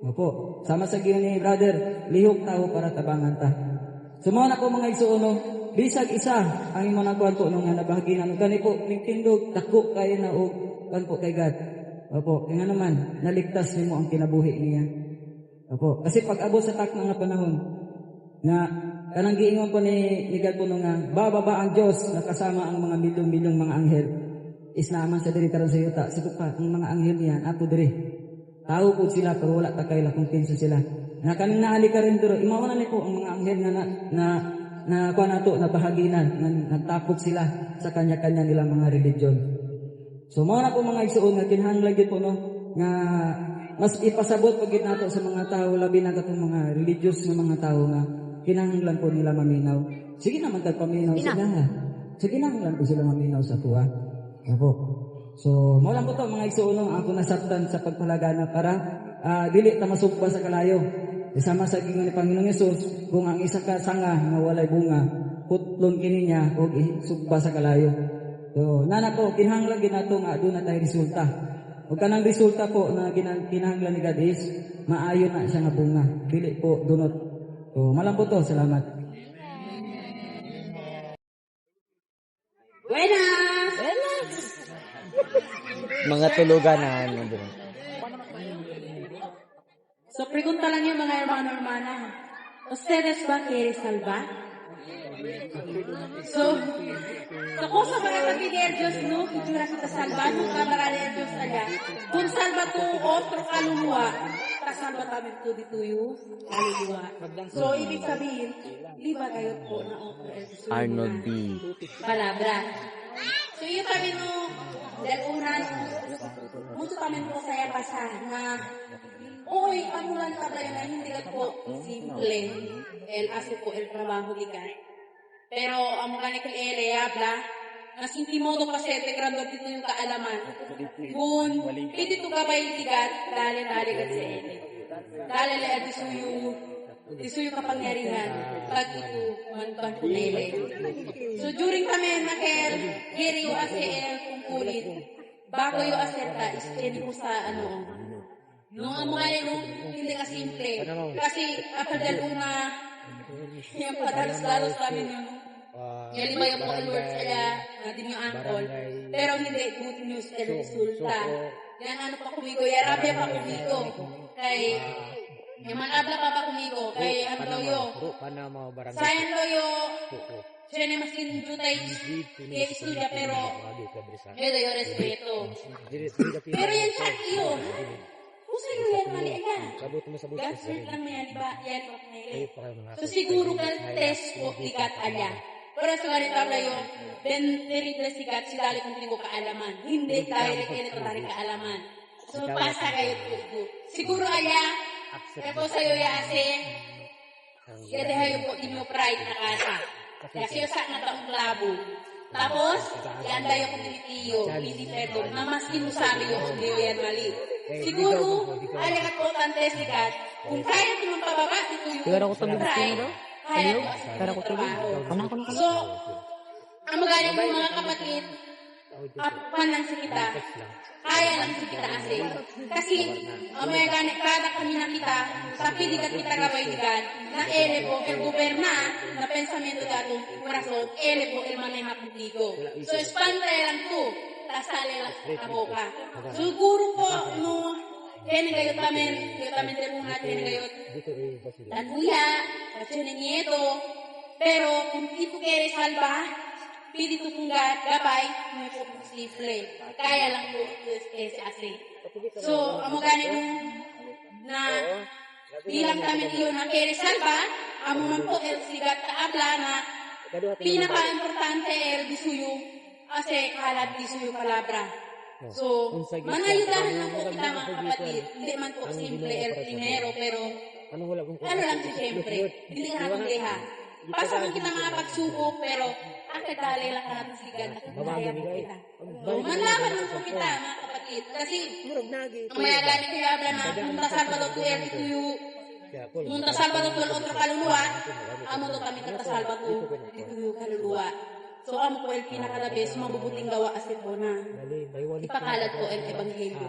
Opo, sama sa Ginoo ni brother, lihok tao para tabangan ta. So mao na po mga igsuono, bisag isa ang imo nagkuan po nung nabahaginan gani po ning tindog dako kay na og kan po kay God. Opo, kaya naman naligtas nimo ang kinabuhi niya. Opo, kasi pag abot sa takna nga panahon na kanang giingon po ni God po nga bababa ang Dios na kasama ang mga milyong-milyong mga anghel. Is naman sa diri karon sa yuta sa pa ang mga anghel niyan ato diri. Tao po sila pero wala ta kay kung kinsa sila. Na kaning naali ka rin diro imaw na ni po ang mga anghel na kuan nato na bahaginan nagtapok sila sa kanya-kanya nilang mga religion. So mao na po mga igsuon nga kinahanglan gyud po no nga mas ipasabot pagit nato sa mga tao labi na katong mga religious nga mga tao nga kinahanglan po nila maminaw. Sige naman tagpaminaw sila ha. Sige kinahanglan po sila maminaw sa tuwa. Opo. So mao lang po to mga igsuon ako nasabtan sa pagpalagana para dili ta masugba sa kalayo. Isama sa gingon ni Panginoong Hesus kung ang isa ka sanga nga walay bunga putlon kini niya og isugba sa kalayo. So nana po kinahanglan ginato nga aduna tay resulta. Ug kanang resulta po na kinahanglan ni God is maayo na siya nga bunga, dili po dunot. So malam po to, salamat. Buenas! Mga tuluganan. So, pregunta lang yung mga hermano-hermana. Ustedes ba quiere salvar? So, cosa para pedir Dios no jura kita salvar, nunca para Dios allá. Kung salva tu otro kaluluwa, kasalva tamin tu dituyo kaluluwa. So, ibig sabihin, di ba kayo po na otro Arnold B. palabra. So, yun kami no, dahil unan, mucho kami po saya pasa na oy, ano lang tayo na hindi lang po simple el hace po el trabajo ligan. Pero ang mga kay ele habla na sintimodo kasi te grado dito yung kaalaman. Kung pwede to gabay ligan, dali kat sa ele. Dali le isuyo kapangyarihan pag ito man po ele. So during kami na keri o ase el kungkulit bago yung aserta is pwede po sa ano no, ang mga yun, hindi ka simple. Kasi, after dahil una, yung padalos-dalos kami yun, yung lima yung mga words kaya, natin yung angkol. Pero hindi, good news and resulta. Yan ano pa kumigo, yarabya pa kumigo. Kay, yung manabla pa kumigo. Kay, ang loyo. Sayang loyo, siya na masin jutay istorya, pero, medyo yung respeto. Pero yan siya, iyo. Kung sa'yo yan, mali yan. God's word lang yan, diba? Yan, so siguro ka test po ikat alya. Pero sa ganito na yun, then nirigla si God, si dali kung ko kaalaman. Hindi direct yan ito taring kaalaman. So pasa kayo po. Siguro alya, pero sa'yo ya ase, Kaya hayo po inyo pride na kasa. Kasi sa na taong labo. Tapos, yan dayo ko tinitiyo, hindi perdon, na mas kinusami yung sudiyo yan mali. Siguro, aling at po tantesikat, kung kaya ko mong pababa, ito yung pride, kaya ko sa trabaho. So, ang magaling ng mga kapatid, apan lang si kita, kaya lang si kita kasi may ganit kada kami nakita, tapi di kita kabaigan, na ele po el goberna, na pensamento dato, corazon, ele po el maneha publiko. So, espantay lang to, tasali lang sa boka. Siguro po, no, kaya gayot kami terunat, kaya gayot, lanuya, kasi nieto, pero kung ito kere salba, pili ko kung gabay, may po simple. Kaya lang po kasi. So, amo ganin na bilang kami iyon na kere salba, amo man po el sigat kaabla na pinaka-importante el disuyo kasi kalab disuyo palabra. So, manayudahan lang po kita mga kapatid. Hindi man po simple el primero, pero ano lang si siyempre, hindi ka natin liha. Pasa man kita mga pagsubok, pero ang kadali lang ka natin sigan at kaya po kita. So, manlaban lang po kita mga kapatid. Kasi, maya gani kaya habla na, punta Salvador to el ituyo, punta Salvador to el otro kaluluwa, amo to kami katasalva to ituyo kaluluwa. So, amo po el pinakalabes, mabubuting gawa kasi po na ipakalat po el ebanghelyo.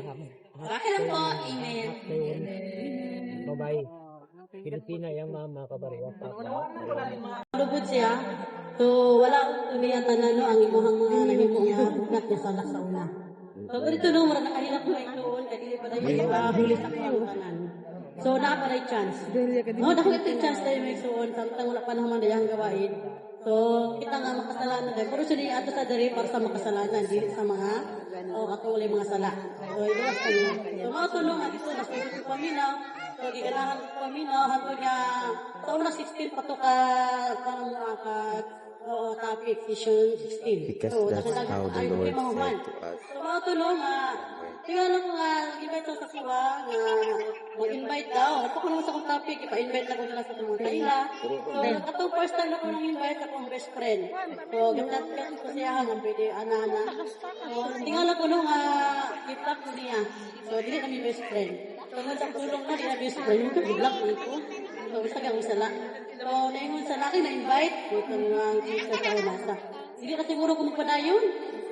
Bakit lang po, amen. Bye-bye. Pilipina yung mama kabarya. Lubod siya. So, wala akong tuliyatan na ang imuhang mga nahimong nga bukat niya sa una. So, ganito no, marang nakanila ko na itoon, kaya pa tayo huli sa kanan. So, nakaparay chance. No, dahil ito yung chance tayo may suon, samtang wala pa naman dayang gawain. So, kita nga makasalanan dahil. Pero siya ato sa dari para sa makasalanan, dili sa mga katulay mga sala. So, iwas ko niya. So, mga tulong nga ito, nasa paminaw. So, giganahan ko paminaw, hanggang niya, taon na 16 pa ito topic, vision 16. Because So, that's how the Lord said to us. So, mga tulong nga, tingnan lang nga, invite sa siwa, nga mag-invite daw. Ako ko naman sa akong topic, ipa-invite na ko nila sa mga kaila. So, katong first time na ko nang invite sa akong best friend. So, gamit ko siya hanggang pwede, ana-ana. So, tingnan lang ko nung i-block ko niya. So, dili kami best friend. So, nung sa tulong na, di na best friend, i-block ko ito. So, basta kang isala. So, naingon sa laki na-invite. Ito nga, sa tao nasa. Hindi na siguro kung magpadayon.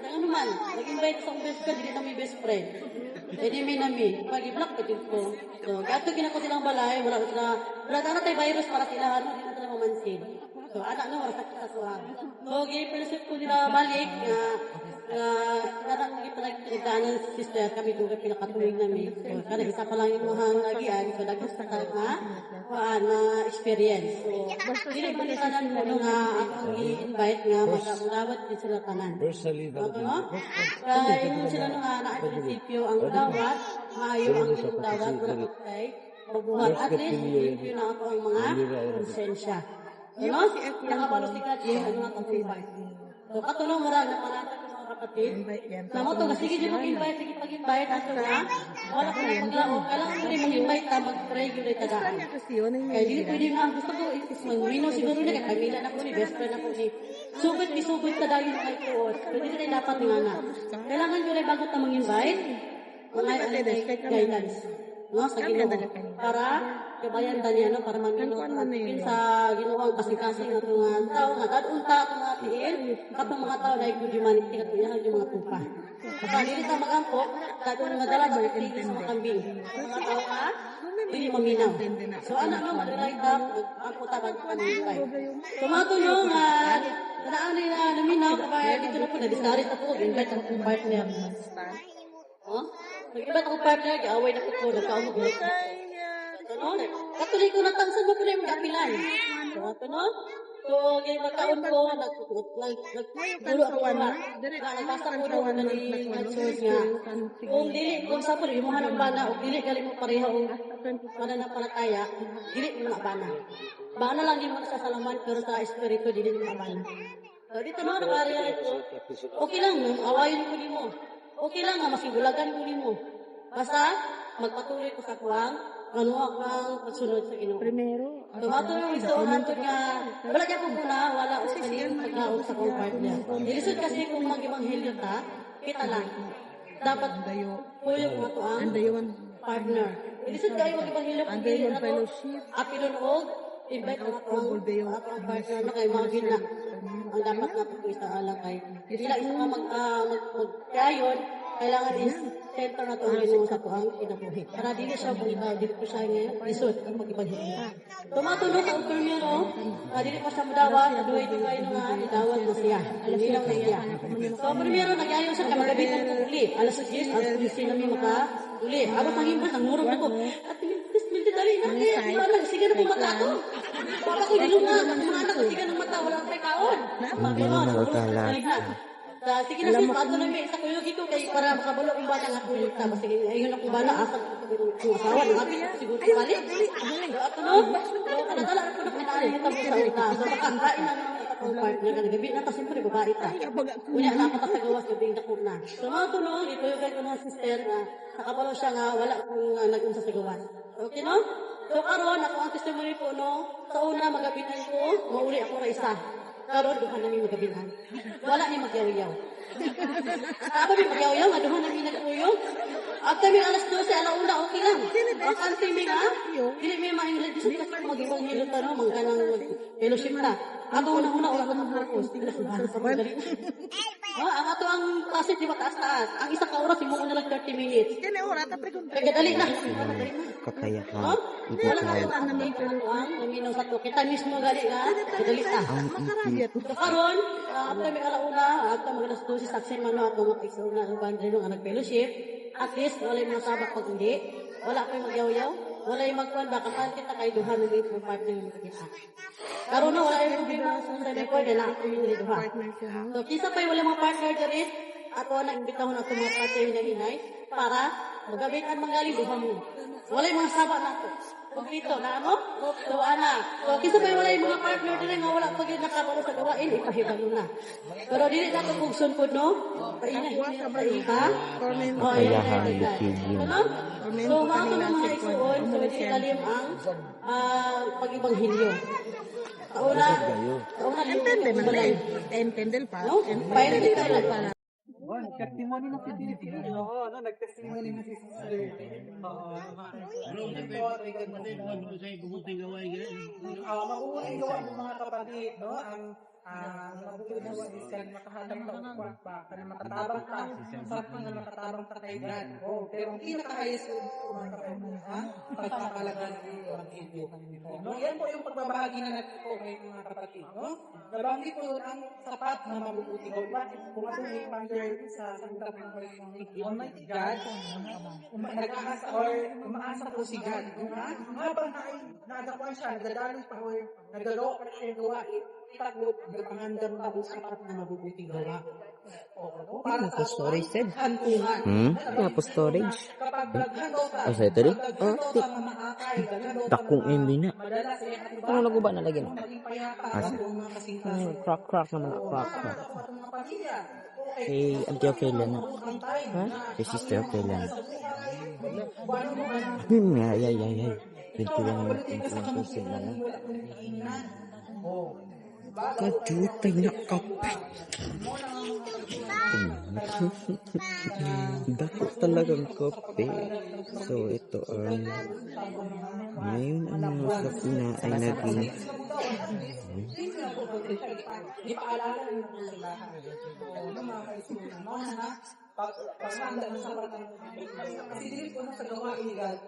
Ano man, nag-invite sa akong best friend, hindi na may best friend. Pwede may nami, pag-i-block pa ko. So, gato ginako silang balay, wala na tayo virus para sila, hindi na sila mamansin. So, anak no, wala sakit sa suha. So, gipilisip ko nila balik, karang ipinagdaanan si sister, kami kung pinakatuwing namin. So, kada isa pa lang yung mga lagian, so, nagusta ka na experience. So, pinagpalisanan ko nga akong i-invite nga, magkakulawat din sila tanan. No? Kaya yung sila nga na-prinsipyo ang dawat, maayo ang inyong dawat, wala ko tayo, mabuhat. At least, prinsipyo na ako ang mga konsensya. No? Nakapalo si Katya, ano nga itong invite. So, katulong marag na panatag ng mga kapatid. Na mo to, sige din mag-invite, sige pag-invite, ato na, wala ko na paglao. Kailangan ko din mag-invite ta, mag-pray ko rin tagaan. Kaya hindi pwede nga, gusto ko, mag-wino siguro na, kaya pamilya na ko ni, best friend ako ni, subit ka dahil kay Tuos. Pwede rin dapat nga na. Kailangan ko rin bago ta mag-invite, mga guidance. No, sa Ginoo para kabayan ta niya no para mamino sa Ginoo ang kasing-kasing ato nga tao nga kadunta ato nga tiil katong mga tao na good humanity kato niya yung mga tupa. Basta dili ta magampo kadung madala sa tigil sa mga kambing. Mga tao nga dili maminaw. So ana no mag-right up ako ta pag-anipay. So matulong nga kadaan nila naminaw kaya dito na po na discourage ako invite ako ng partner. Oh? Mag-ibat ako partner, away na ko, nagkaumog na. Ano? Katuloy ko natangsan mo ko na yung kapilan. So, ano? So, magkaon ko, nagdulo ako na. Nagbasa ko doon na nag-source nga. Kung sa po, yung mga ng bana, o dili galing mo pareha o mananampalataya, dili mo na bana. Bana lang din mo sa salaman, pero sa espiritu, dili mo na bana. So, dito na, nakariyan ito. Okay lang, awayin ko din mo. Okay lang nga, masigulagan ko mo. Basta, magpatuloy ko sa kuwang, ano akong pagsunod sa Ginoo. Primero, Tumatulong isoon nato nga wala kay kung kuna wala ko kaning paglaog sa kong partner. Ilisod kasi kung mag-ebanghelyo ta, kita lang. Dapat puyo mo to ang partner. Ilisod kayo mag-ebanghelyo kung dili na to apilon og invite ang atong partner na kay magin na ang dapat na po isa alang kay dili isa ka magkayon kailangan is center na to ang Ginoo sa tuang kinabuhi. Para dili siya dili ko siya ngayon lisod ang mag-ebanghelyo. Tumatulong ang primero, dili pa siya mudawa sa duhay-duhay nga idawat na siya. Alam na siya. So primero nagyayo siya ka magabitan ko uli. Alas 10 alas 10 nami maka uli. Abot ang himpas ang murog nako. At minti dali na kaya sige na mata ko. Papa ko dilo na mga anak ko sige ng mata wala kay kaon. Hindi na nakakala. Sige na sis, paano na may isa ko yung ito kay para makabalo kong bata nga kulit na. Sige, ayun ako bala, asal ko asawa, nabi siguro ko balik. At ano, kanadala ako na pinaan yung tabo sa uta. So, makakain na naman sa akong partner na gabi na, tapos siyempre babae ta. Unya na ako sa gawas yung bing dakot na. So, mga tulong, ito yung kayo ng sister na nakabalo siya nga, wala akong nag-unsa sa gawas. Okay, no? So, karon ako ang testimony po, no? Sa una, magabitan ko, mauli ako na isa. Karon duha nami magabihan. Wala ni magyaw-yaw. Ako mi magyaw-yaw, duha nami naguyog. After mi alas 12 alauna okay lang. Ang kanti mi nga, dili mi ma-English kasi mag-ibang hilot no, mangkanang fellowship ta. Ato una wala ko mag-focus, tigla subhan sa dali. Ang ato ang klase di ba taas-taas. Ang isa ka oras imo na lang 30 minutes. Kani oras ta pregunta. Dali na. Kakayahan. Ito tayo. Naminaw sa to. Kita mismo gali nga. Dali ta. So karon, after may alauna, after magalas 12 saksi man no ato mga iso na uban diri nga nag-fellowship. At least wala yung mga sabak pag hindi. Wala pa yung magyaw-yaw. Wala yung magkuhan ba kapan kita kay duha ng ito partner yung kita. Karon na wala yung problema sa record na ako yung duha. So kisa pa yung wala mga partner diri at wala imbitahon ato mga partner na hinay para magabitan manggaling duha mo. Wala yung mga sabak nato. Kompleto na ano? So ana. So kisa pa yung wala yung mga partner diri nga wala pag nakabalo sa gawain ipahibalo na. Pero dili nato pugson pud no. Painay sa iha. Kakayahan lutigin. So mga ito mga isuon, so hindi kalim ang pag-ibanghelyo. Kauna, Entender pa. no? Paano di ka pala? Nag-testimony na si Titi. Oo, nag-testimony na si Sister. Mabubuting gawa ng mga kapatid, no? Ang mabubuting gawa is kan makahanap ng pa, kan makatabang ka, sarap nga makatabang ka kay God. Oh, pero ang pinaka-highest mga kapatid, pagpapalaga ng Evangelyo. No, yan po yung pagbabahagi na nagpo kay mga kapatid, no? Nabanggit po ang sapat na mabubuting gawa. Kung ano may pangger sa sandag ng Almighty God, nag-aasa or umaasa po si God. Habang naadakuan siya, nagdadaloy pa or nagdagawa pa siya yung gawain, itagot, nagpangandam pa ang sapat na mabubuting gawa. Para sa storage din. hantungan. Ano po storage? Kapag naghandaw ka, Asa ito rin? sa mamaakay, Dakong MB na. madalas ay Ano naguba na lagi no? maging payapa As- ang buong mga kasintahan. Crack naman. Crack. Mga pamilya, Kay Auntie Ophelia na. Ha? Kay Sister Ophelia na. Ay. 21% na lang. Kajutay na kape. Dako talagang kape. So, ito ang ngayon ang mga kape na ay naging di paalala ng mga sila. Mga kaisipan mo, na paghanda ng sapat ng kasi dili po sa gawain ni God.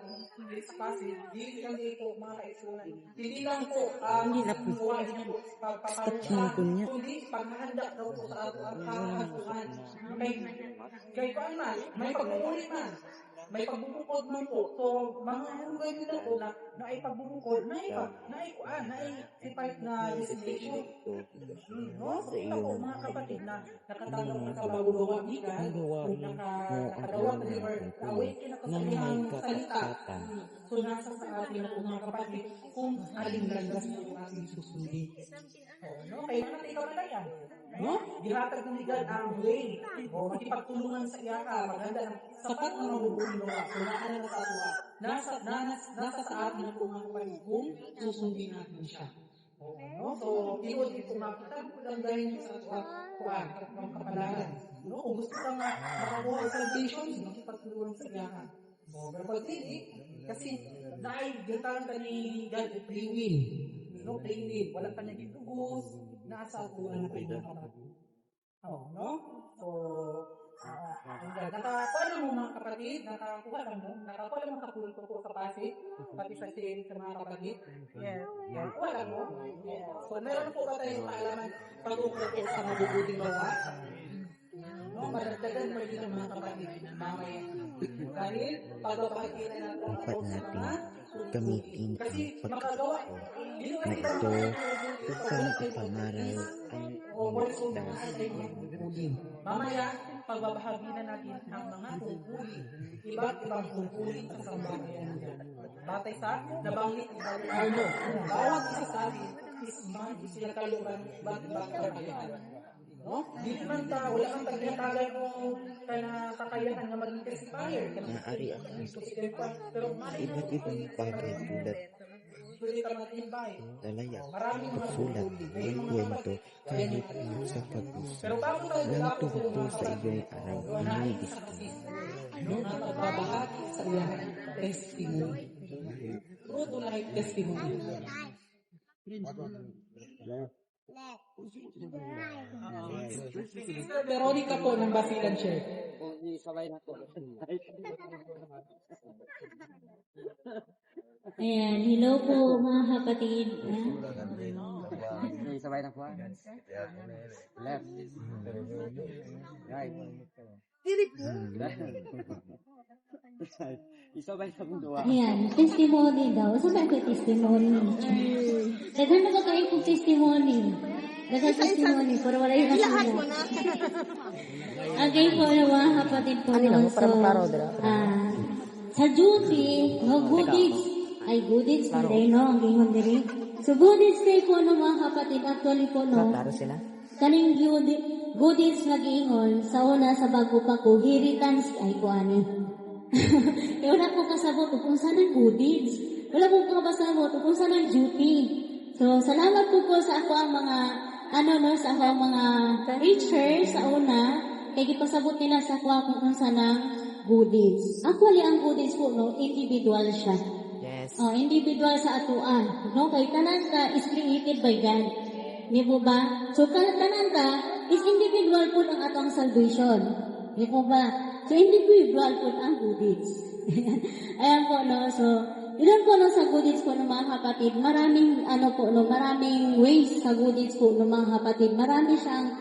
Kasi dili lang dito mga kaisipan. Hindi lang po ang gawain po pagpapalala. Kundi paghanda daw po sa ato ang kahatuan. Kay paano man, may pag-uulit man. May pagbubukod man po. So, mga hanggang nila po na ay pagbubukod, na sipayt na visitation. No? So, ito po mga kapatid na nakatanggap na sa bagong gawa ni God, nakagawa na or awaken na kasalihang may salita. katapatan. So, nasa sa atin na po mga kapatid kung aling landas po yung ating susundin. No? Kaya naman ikaw na yan. No? Dihatag ng legal ang way. O, makipagtulungan sa iya ka. Maganda ang sapat na mabubuhin mo. So, naanan na sa atin. Nasa sa atin na po mga kapatid kung susundin natin siya. No? So, iyon ito makita po lang dahil sa kuwan at mga kapalaran. No? Kung gusto ka nga makakuha sa salvation, makipagtulungan sa iya ka. Pero pag hindi, kasi dahil gintaan ka ni God, free will. No, free will. Walang kanya gitugos, nasa tuwan na kayo ng kapatid. No? So, nakakuha na mo mga kapatid, nakakuha na mo kapulto ko sa pasig, pati sa sin sa mga kapatid. Yes. Nakakuha na mo. So, meron po ba tayong kaalaman pag-ukot ko sa mabubuting bawa? No, maragdagan mo din ang mga kapatid. Mamaya. Dahil, pagpapakita natin Dapat natin gamitin ang pagkakataon na ito upang ipangaral ang isda. Mamaya, pagbabahagi na natin ang mga tungkulin. Iba't ibang tungkulin sa sambahayan. Batay sa nabanggit ni Arno, bawat isa sa atin is sinakaluran iba't ibang kakayahan. No? Di naman wala kang tagyatagan mo kakayahan na maging testifier. Maaari ako iba't ibang bagay tulad lalaya, pagsulat, ng kwento, kahit sa pag-usa. Nang tungkol sa iyong araw, hindi gusto. Nagbabahagi sa iyong testimony. True to life testimony. Sister Veronica po ng Basilan Church. Sabay na po. Ayan, hello po mga kapatid. Sabay na po. Left. Right. Isabay sa mundo. Ayan, testimony daw. Saan ba testimony? Daghan na ba kayo kung testimony? Daghan testimony, pero wala yung lahat mo na. Okay po na mga kapatid po. So, sa duty, goodies, hindi, no? Ang gingon diri. So, goodies kayo po no mga kapatid. Actually po, no? Kaning goodies nga giingon, sa una sa bago pa ko, inheritance ay ko ani. Wala ko kasabot kung saan ang goodies. Wala ko kasabot kung saan ang duty. So, salamat po sa ako ang mga, sa ako ang mga preachers sa una, kaya ipasabot nila sa ako kung saan ang goodies. Actually, ang goodies po, no, individual siya. Yes. Individual sa atuan. No, kay tanan ka is created by God. Di po ba? So, tanan ka is individual po ang atong salvation. Di po ba? So, individual po ang goodies. Ayan po, no? So, ilan po, no, sa goodies po ng mga kapatid, maraming, maraming ways sa goodies po ng mga kapatid. Marami siyang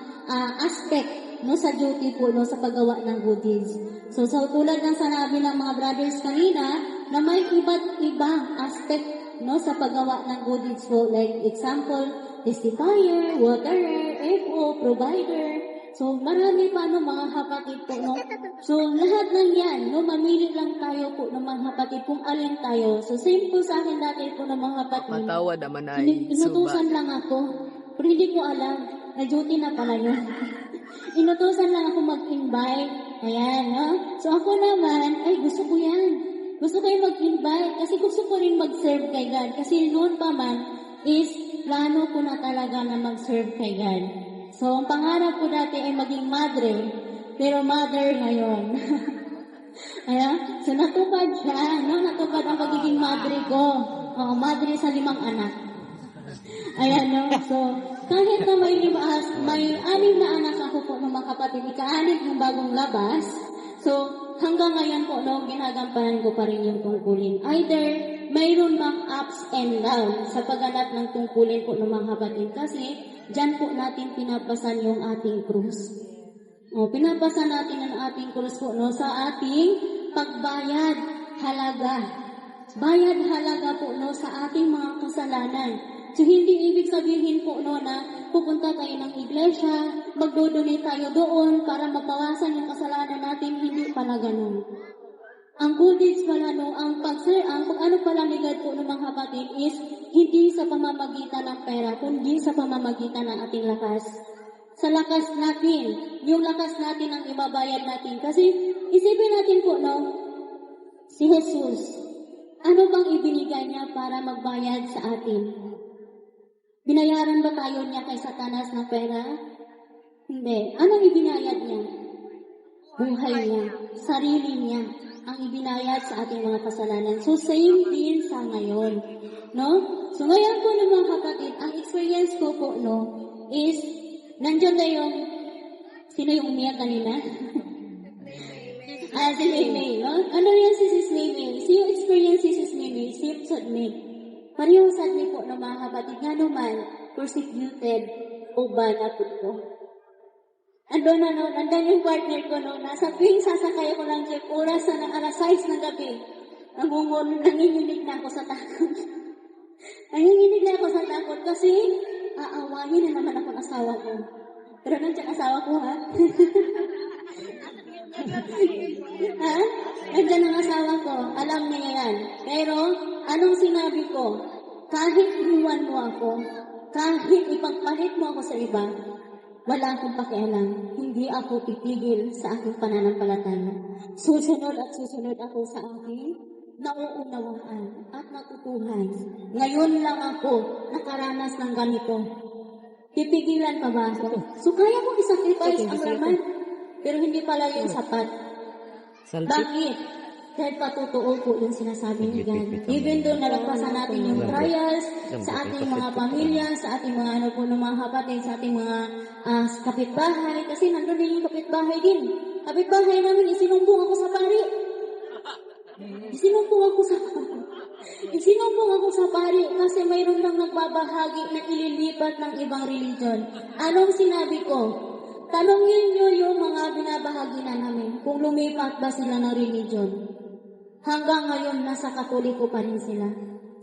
aspect, no, sa duty po, no, sa paggawa ng goodies. So, tulad ng sanabi ng mga brothers kanina, na may iba't ibang aspect, no, sa paggawa ng goodies po. Like, example, testifier, waterer, FO, provider. So, marami pa, no, mga kapatid po, no. So, lahat ng yan, no, mamili lang tayo po, no, mga kapatid, kung alin tayo. So, same po sa akin dati po, no, mga kapatid. Matawad naman ay Inutusan lang ako. Pero hindi ko alam, na duty na pala yun. Inutusan lang ako mag-invite. Ayan, no. So, ako naman, ay, gusto ko yan. Gusto ko yung mag-invite. Kasi gusto ko rin mag-serve kay God. Kasi noon pa man, is, plano ko na talaga na mag-serve kay God. So, ang pangarap ko dati ay maging madre, pero mother ngayon. Ayan, so natupad siya, no? Natupad ang pagiging madre ko. Oo, madre sa 5 anak. Ayan, no? So, kahit na may 6 na anak ako po ng mga kapatid, ika-6 ng bagong labas, so, hanggang ngayon po, no, ginagampanan ko pa rin yung tungkulin. Either, mayroon mang ups and downs sa pagganap ng tungkulin po ng mga kapatid. Kasi, dyan po natin pinapasan yung ating krus. O, pinapasan natin ang ating krus po, no, sa ating pagbayad halaga. Bayad halaga po, no, sa ating mga kasalanan. So, hindi ibig sabihin po, no, na pupunta tayo ng iglesia, magdodonate tayo doon para mabawasan yung kasalanan natin. Hindi pala ganun. ang good deeds pala, no, ang pag-ano pala ni God po ng mga kapatid is hindi sa pamamagitan ng pera, kundi sa pamamagitan ng ating lakas. Sa lakas natin, yung lakas natin ang ibabayad natin. Kasi isipin natin po, no, si Jesus, ano bang ibinigay niya para magbayad sa atin? Binayaran ba tayo niya kay Satanas ng pera? Hindi. Anong ibinayad niya? Buhay niya, sarili niya, ang ibinayad sa ating mga kasalanan. So, same din sa ngayon. No? So, ngayon po ng mga kapatid, ang experience ko po, no, is, nandiyan na yung, sino yung umiyak kanina? Si Maymay, no? Ano yan si Sis Maymay? Si yung experience si Sis Maymay, si yung sadmi. Parehong sadmi po ng mga kapatid, nga naman, persecuted o ba na po ko. Andun na, no, nandun yung partner ko, no, nasa tuwing sasakay ako ng jeep, oras na ng alas 6 ng gabi, nanginginig na ako sa takot. Nanginginig na ako sa takot kasi aawahin na naman ako ng asawa ko. Pero nandiyan asawa ko, ha? Ha? Nandiyan ang asawa ko, alam niya yan. Pero, anong sinabi ko? Kahit iwan mo ako, kahit ipagpalit mo ako sa iba, wala akong pakialam. Hindi ako titigil sa aking pananampalataya. Susunod at susunod ako sa aking nauunawaan at natutuhan. Ngayon lang ako nakaranas ng ganito. Pipigilan pa ba ako? So kaya kong isacrifice ang laman. Pero hindi pala yung sapat. Bakit? Dahil patutuo po yung sinasabi ni God. Even though nalagpasan natin yung trials sa ating mga pamilya, sa ating mga ano po ng mga kapatid, sa ating mga kapitbahay, kasi nandun din yung kapitbahay din. Kapitbahay namin, isinumbong ako sa pari. Isinumbong ako sa pari kasi mayroon lang nagbabahagi na ililipat ng ibang religion. Anong sinabi ko? Tanungin nyo yung mga binabahagi na namin kung lumipat ba sila ng religion. Hanggang ngayon, nasa Katoliko pa rin sila.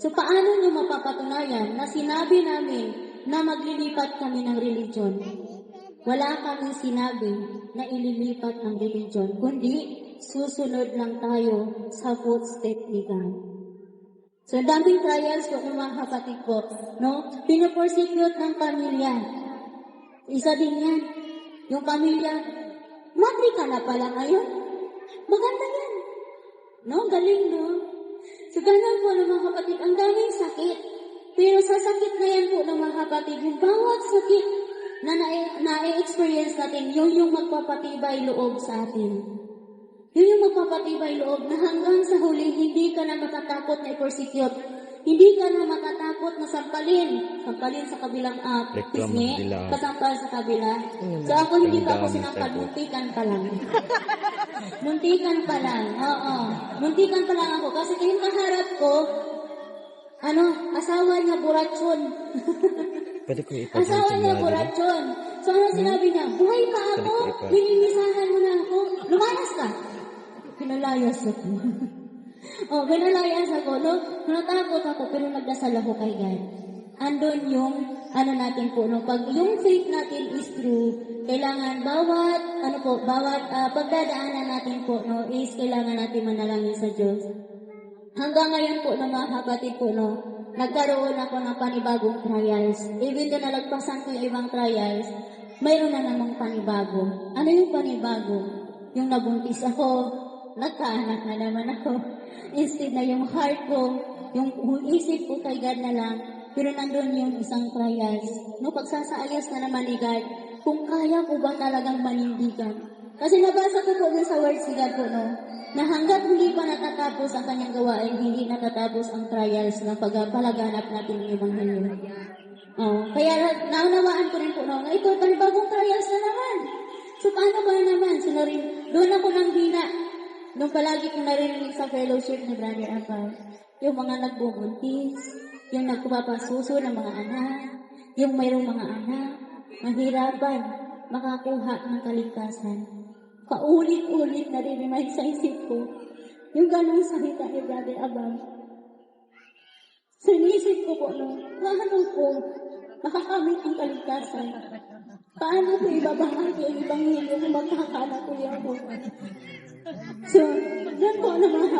So, paano nyo mapapatunayan na sinabi namin na maglilipat kami ng religion? Wala kaming sinabi na ililipat ng religion, kundi susunod lang tayo sa footstep ni God. So, daming trials po ng mga kapatid ko, no? Pinopersecute ng pamilya. Isa din yan. Yung pamilya, madri ka na pala ngayon. Maganda yan. No? Galing, no? So, ganun po ng mga kapatid, ang daming sakit. Pero sa sakit na yan po ng mga kapatid, yung bawat sakit na na-experience natin, yun yung magpapatibay loob sa atin. Yun yung magpapatibay loob na hanggang sa huli, hindi ka na matatakot na i-persecute. Hindi ka na matatakot na sampalin. Sampalin sa kabilang pisngi, kasampal sa kabila. So ako hindi pa ako sinampal, muntikan pa lang. Muntikan pa lang, oo. Muntikan pa lang ako kasi yung kaharap ko, asawa niya buratsyon. Asawa niya buratsyon. So ano sinabi niya? Buhay pa ako, minimisahan mo na ako, lumayas ka. Pinalayas ako. Pinalayas ako, no? Natakot ako, pero nagdasal ako kay God. Andun yung, natin po, no? Pag yung faith natin is true, kailangan bawat pagdadaanan natin po, no, is kailangan natin manalangin sa Diyos. Hanggang ngayon po, no, mga kapatid po, no, nagkaroon ako ng panibagong trials. Even though nalagpasan ko yung ibang trials, mayroon na namang panibago. Ano yung panibago? Yung nabuntis ako, nagkaanak na naman ako. Instead na yung heart ko, yung isip ko kay God na lang, pero nandun yung isang trials. No, pagsasaayos na naman ni God, kung kaya ko ba talagang manindigan. Kasi nabasa ko po dun sa word si God po, no, na hanggat hindi pa natatapos ang kanyang gawain, hindi natatapos ang trials ng palaganap natin ng Ebanghelyo. Kaya naunawaan ko rin po, no, na ito, panibagong trials na naman. So, paano ba naman? Doon ako nang hina. Nung palagi kong narinig sa fellowship ni Brother Abel, yung mga nagbubuntis, yung nagpapasuso ng mga anak, yung mayroong mga anak, mahirapan makakuha ng kaligtasan. Paulit-ulit na rin sa isip ko, yung ganong salita ni Brother Abel. Sa inisip ko po, no, paano ko makakamit ang kaligtasan? Paano ko ibabahagi ang Ebanghelyo kung magkakaanak ko yan po? So, yan po na mga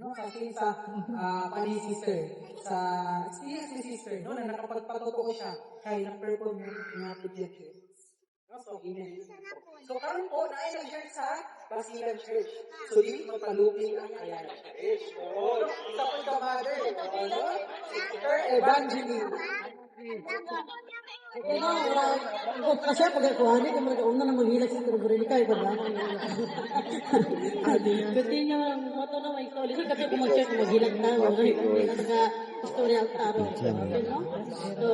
No, kasi sa pani sister, sa experience ni sister, no, na nakapagpatotoo siya kay na-perform niya to the church. No, so, amen. So, karon po, na church sa Basilan Church. So, dili magpalupin ang kaya ng church. No, isa po ka mother. No, Sister Evangeline. Kasi pag kuha niya, kung una na maghilag sa kurugurili ka, iba ba? Continue lang, moto na may story. So, kasi kung mag-check, maghilag na, maghilag na istorya ang taro. Okay, no? So,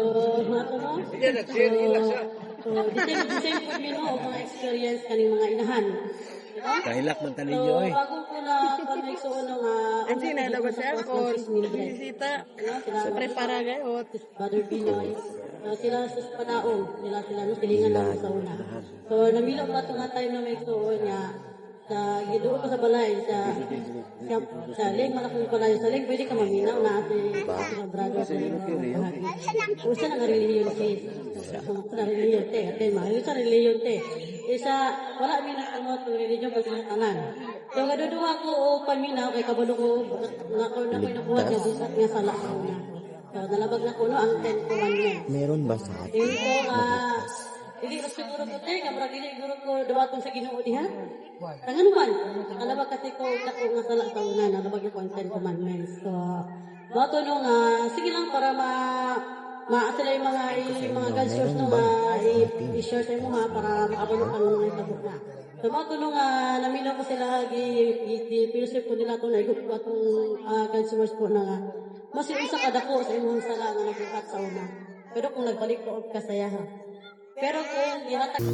moto no? So, the same for me, no, mga experience kaning mga inahan. Kahilak man tanin So, nyo eh. bago ko na panagsuon ng Ang sinada ba siya? Or bisita sa prepara gayot. Father Pinoy. Sila sa panaong. Sila no, silingan lang sa una. So, namilong pa ito nga time na may suon niya. Sa gidoon ko sa balay, sa leg, malaking balay. Sa leg, pwede ka maminaw na si brother. Usa na reliyon sis. Sa reliyon te. Ate, mayo sa reliyon te. Isa, wala mi nakamot ng reliyon pag tanan. So, kaduduwa ko o paminaw, kay kabalo ko, nakuha niya busat nga sa lakaw na. So, nalabag na ko no, ang 10 commandments. Meron ba sa atin? Dito, hindi ko siguro ko te, kamara dili siguro ko dawaton sa Ginoo diha. Tangan man, alabag kasi ko dako nga sala sa una, nalabag ko ang 10 commandments. So, bato no nga sige lang para sila yung mga God source no i-share sa imo ha para makabalo ka nung naitabok na. So mga tulong namilaw ko sila i-pilsip ko nila ito na igup ko itong God source po na mas yung isa kadako sa imong sala nga nagbukat sa una. Pero kung nagbalik ko og kasaya ha. Pero kung ihatag